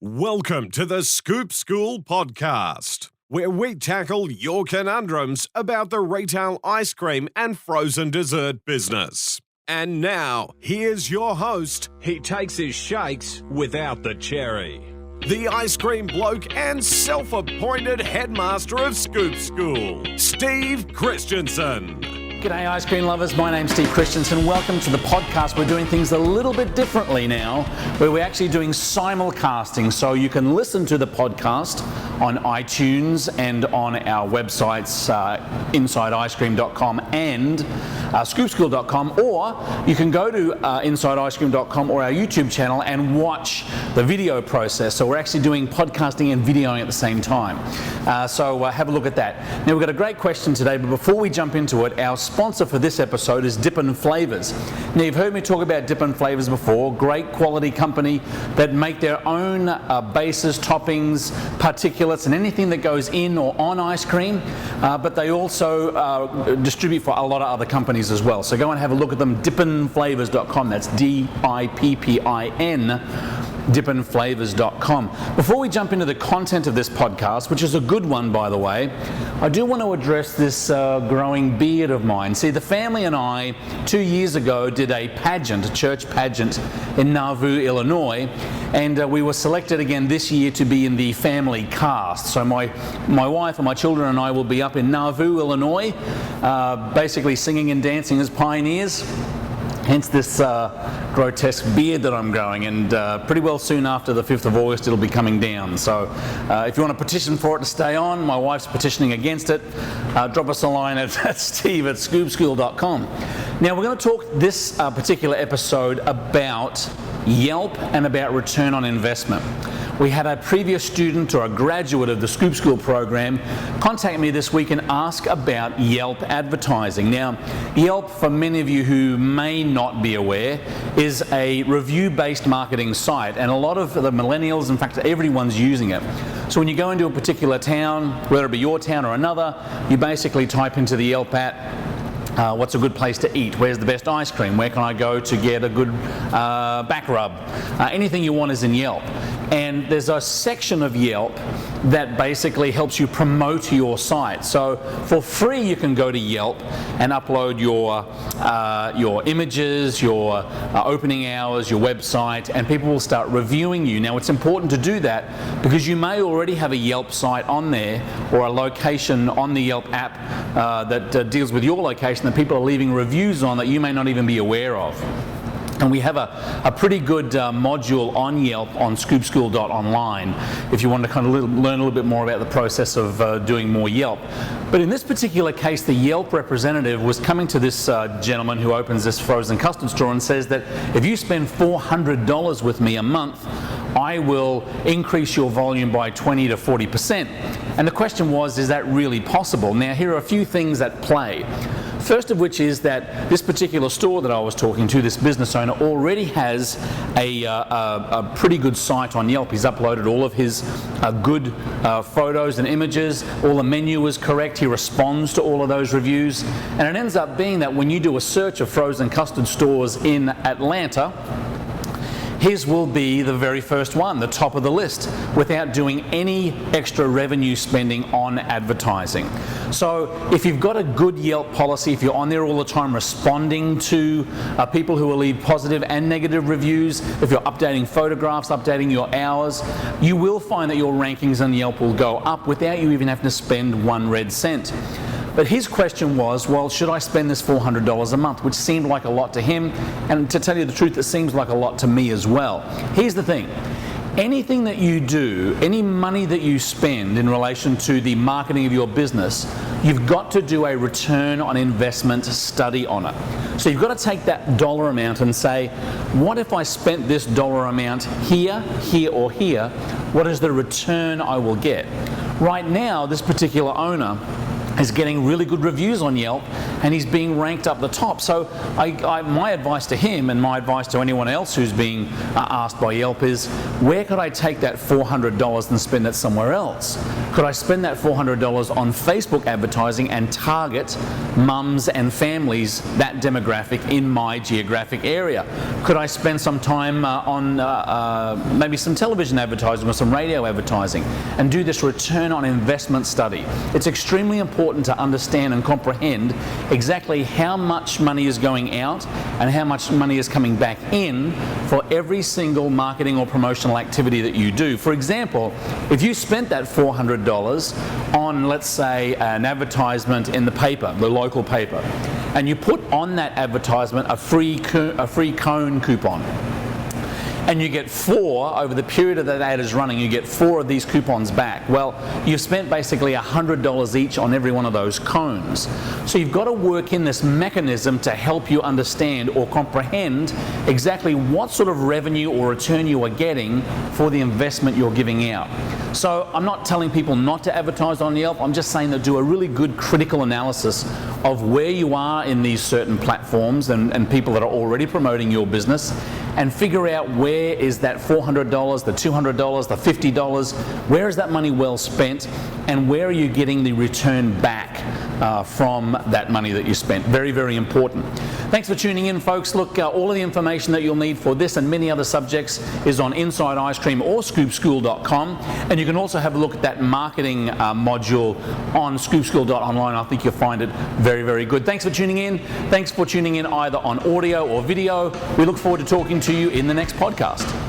Welcome to the Scoop School podcast, where we tackle your conundrums about the retail ice cream and frozen dessert business. And now, here's your host. He takes his shakes without the cherry. The ice cream bloke and self-appointed headmaster of Scoop School, Steve Christensen. G'day ice cream lovers, my name's Steve Christensen. Welcome to the podcast. We're doing things a little bit differently now, where we're actually doing simulcasting, so you can listen to the podcast on iTunes and on our websites, insideicecream.com and scoopschool.com, or you can go to insideicecream.com or our YouTube channel and watch the video process. So we're actually doing podcasting and videoing at the same time. So have a look at that. Now we've got a great question today, but before we jump into it, our sponsor for this episode is Dippin' Flavors. Now you've heard me talk about Dippin' Flavors before, great quality company that make their own bases, toppings, particulates and anything that goes in or on ice cream, but they also distribute for a lot of other companies as well. So go and have a look at them, dippinflavors.com, that's D-I-P-P-I-N, dippinflavors.com. Before we jump into the content of this podcast, which is a good one by the way, I do want to address this growing beard of mine. See, the family and I 2 years ago did a church pageant in Nauvoo, Illinois, and we were selected again this year to be in the family cast. So my wife and my children and I will be up in Nauvoo, Illinois, basically singing and dancing as pioneers. Hence this grotesque beard that I'm growing, and pretty well soon after the 5th of August it'll be coming down. So if you want to petition for it to stay on, my wife's petitioning against it, drop us a line at steve@scoopschool.com. Now we're going to talk this particular episode about Yelp and about return on investment. We had a previous student or a graduate of the Scoop School program contact me this week and ask about Yelp advertising. Now, Yelp, for many of you who may not be aware, is a review-based marketing site, and a lot of the millennials, in fact everyone's using it. So when you go into a particular town, whether it be your town or another, you basically type into the Yelp app, what's a good place to eat? Where's the best ice cream? Where can I go to get a good back rub? Anything you want is in Yelp. And there's a section of Yelp that basically helps you promote your site. So for free you can go to Yelp and upload your images, your opening hours, your website, and people will start reviewing you. Now it's important to do that because you may already have a Yelp site on there or a location on the Yelp app that deals with your location that people are leaving reviews on that you may not even be aware of. And we have a pretty good module on Yelp on scoopschool.online if you want to kind of learn a little bit more about the process of doing more Yelp. But in this particular case, the Yelp representative was coming to this gentleman who opens this frozen custard store and says that if you spend $400 with me a month, I will increase your volume by 20 to 40%. And the question was, is that really possible? Now, here are a few things at play. First of which is that this particular store that I was talking to, this business owner, already has a pretty good site on Yelp. He's uploaded all of his good photos and images. All the menu is correct. He responds to all of those reviews. And it ends up being that when you do a search of frozen custard stores in Atlanta, his will be the very first one, the top of the list, without doing any extra revenue spending on advertising. So if you've got a good Yelp policy, if you're on there all the time responding to people who will leave positive and negative reviews, if you're updating photographs, updating your hours, you will find that your rankings on Yelp will go up without you even having to spend 1 red cent. But his question was, well, should I spend this $400 a month, which seemed like a lot to him, and to tell you the truth, it seems like a lot to me as well. Here's the thing. Anything that you do, any money that you spend in relation to the marketing of your business, you've got to do a return on investment study on it. So you've got to take that dollar amount and say, what if I spent this dollar amount here, here, or here? What is the return I will get? Right now, this particular owner is getting really good reviews on Yelp, and he's being ranked up the top. So my advice to him, and my advice to anyone else who's being asked by Yelp, is where could I take that $400 and spend it somewhere else? Could I spend that $400 on Facebook advertising and target mums and families, that demographic, in my geographic area? Could I spend some time on maybe some television advertising or some radio advertising and do this return on investment study? It's extremely important to understand and comprehend exactly how much money is going out and how much money is coming back in for every single marketing or promotional activity that you do. For example, if you spent that $400 on, let's say, an advertisement in the paper, the local paper, and you put on that advertisement a free cone coupon, and you get 4 over the period that ad is running, you get 4 of these coupons back. Well, you've spent basically $100 each on every one of those cones. So you've got to work in this mechanism to help you understand or comprehend exactly what sort of revenue or return you are getting for the investment you're giving out. So I'm not telling people not to advertise on Yelp, I'm just saying that do a really good critical analysis of where you are in these certain platforms and people that are already promoting your business, and figure out where is that $400, the $200, the $50, where is that money well spent, and where are you getting the return back from that money that you spent. Very, very important. Thanks for tuning in, folks. Look, all of the information that you'll need for this and many other subjects is on Inside Ice Cream or scoopschool.com, and you can also have a look at that marketing module on scoopschool.online. I think you'll find it very, very good. Thanks for tuning in. Thanks for tuning in either on audio or video. We look forward to talking to you in the next podcast.